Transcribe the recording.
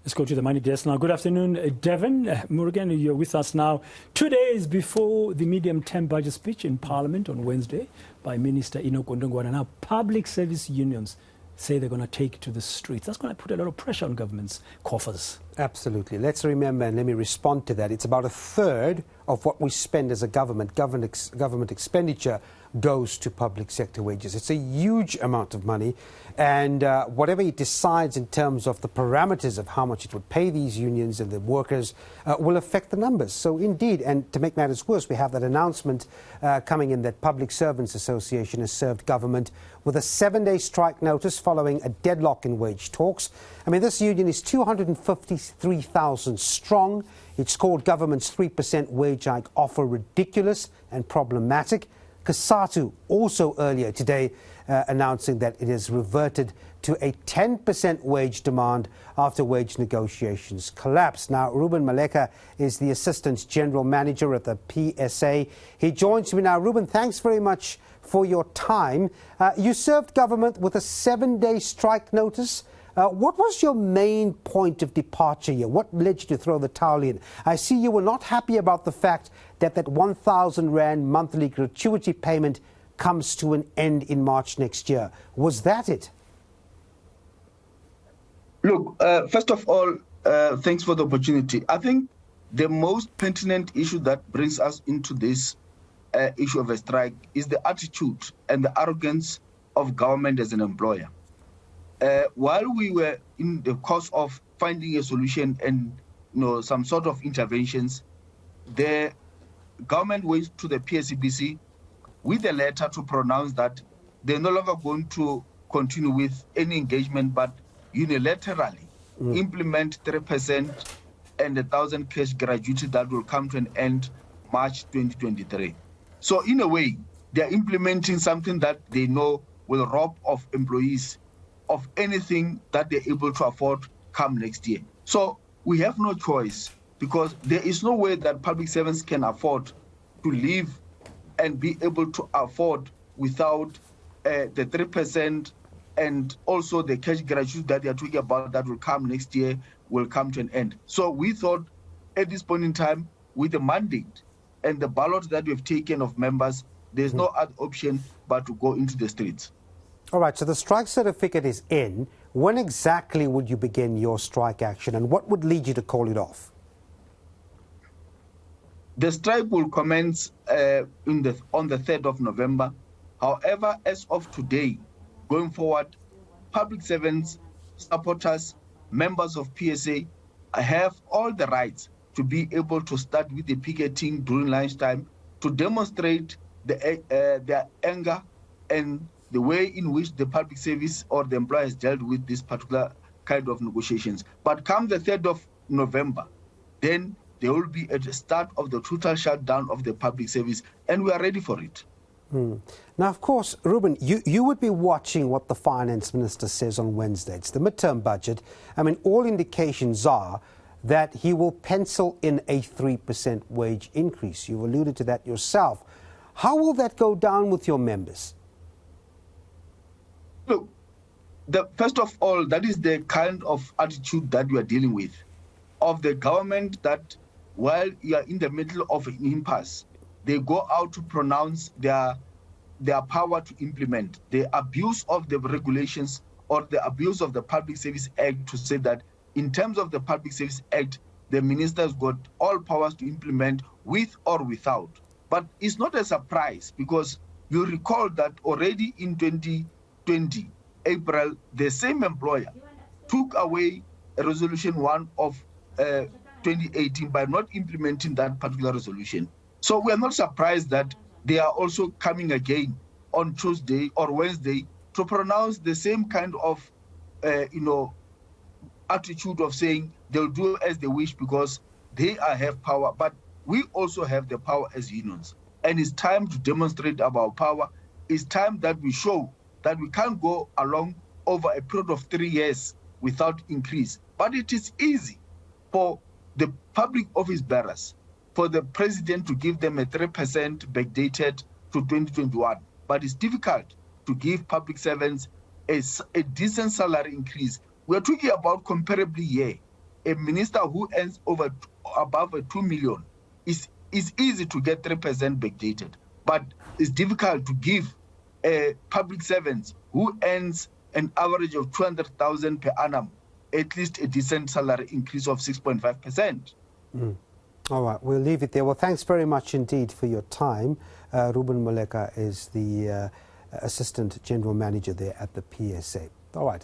Let's go to the money desk now. Good afternoon, Devon. Morgan, you're with us now. 2 days before the medium-term budget speech in Parliament on Wednesday by Minister Enoch Ondongwana. Now, public service unions say they're going to take to the streets. That's going to put a lot of pressure on government's coffers. Absolutely. Let's remember, and let me respond to that, it's about a third of what we spend as a government expenditure goes to public sector wages. It's a huge amount of money, and whatever it decides in terms of the parameters of how much it would pay these unions and the workers will affect the numbers. So indeed, and to make matters worse, we have that announcement coming in that Public Servants Association has served government with a 7-day strike notice following a deadlock in wage talks. I mean, this union is 253,000 strong. It's called government's 3% wage hike offer ridiculous and problematic. COSATU also earlier today announcing that it has reverted to a 10% wage demand after wage negotiations collapsed. Now, Reuben Maleka is the Assistant General Manager at the PSA. He joins me now. Reuben, thanks very much for your time. You served government with a 7-day strike notice. What was your main point of departure here? What led you to throw the towel in? I see you were not happy about the fact that 1,000 Rand monthly gratuity payment comes to an end in March next year. Was that it? Look, first of all, thanks for the opportunity. I think the most pertinent issue that brings us into this issue of a strike is the attitude and the arrogance of government as an employer. While we were in the course of finding a solution and some sort of interventions, the government went to the PSCBC with a letter to pronounce that they're no longer going to continue with any engagement, but unilaterally implement 3% and 1,000 cash gratuity that will come to an end March 2023. So in a way, they're implementing something that they know will rob of employees of anything that they're able to afford come next year. So we have no choice, because there is no way that public servants can afford to live and be able to afford without the 3% and also the cash gratuity that they are talking about that will come next year will come to an end. So we thought at this point in time, with the mandate and the ballot that we've taken of members, there's no other option but to go into the streets. All right, so the strike certificate is in. When exactly would you begin your strike action, and what would lead you to call it off? The strike will commence on the 3rd of November. However, as of today, going forward, public servants, supporters, members of PSA have all the rights to be able to start with the picketing during lunchtime to demonstrate their anger and the way in which the public service or the employer has dealt with this particular kind of negotiations. But come the 3rd of November, then there will be a start of the total shutdown of the public service, and we are ready for it. Now, of course, Reuben, you would be watching what the finance minister says on Wednesday. It's the midterm budget. I mean, all indications are that he will pencil in a 3% wage increase. You've alluded to that yourself. How will that go down with your members? Look, first of all, that is the kind of attitude that we are dealing with, of the government that while you are in the middle of an impasse, they go out to pronounce their power to implement the abuse of the regulations or the abuse of the Public Service Act to say that in terms of the Public Service Act, the minister's got all powers to implement with or without. But it's not a surprise, because you recall that already in 2020, April, the same employer took away a resolution 1 of 2018 by not implementing that particular resolution. So we are not surprised that they are also coming again on Tuesday or Wednesday to pronounce the same kind of, attitude of saying they'll do as they wish because they have power. But we also have the power as unions. And it's time to demonstrate our power. It's time that we show that we can't go along over a period of 3 years without increase. But it is easy for the public office bearers, for the president to give them a 3% backdated to 2021. But it's difficult to give public servants a decent salary increase. We're talking about comparably a minister who earns above 2 million is easy to get 3% backdated, but it's difficult to give public servants who earns an average of 200,000 per annum at least a decent salary increase of 6.5%. All right, we'll leave it there. Well, thanks very much indeed for your time. Reuben Maleka is the Assistant General Manager there at the PSA. All right.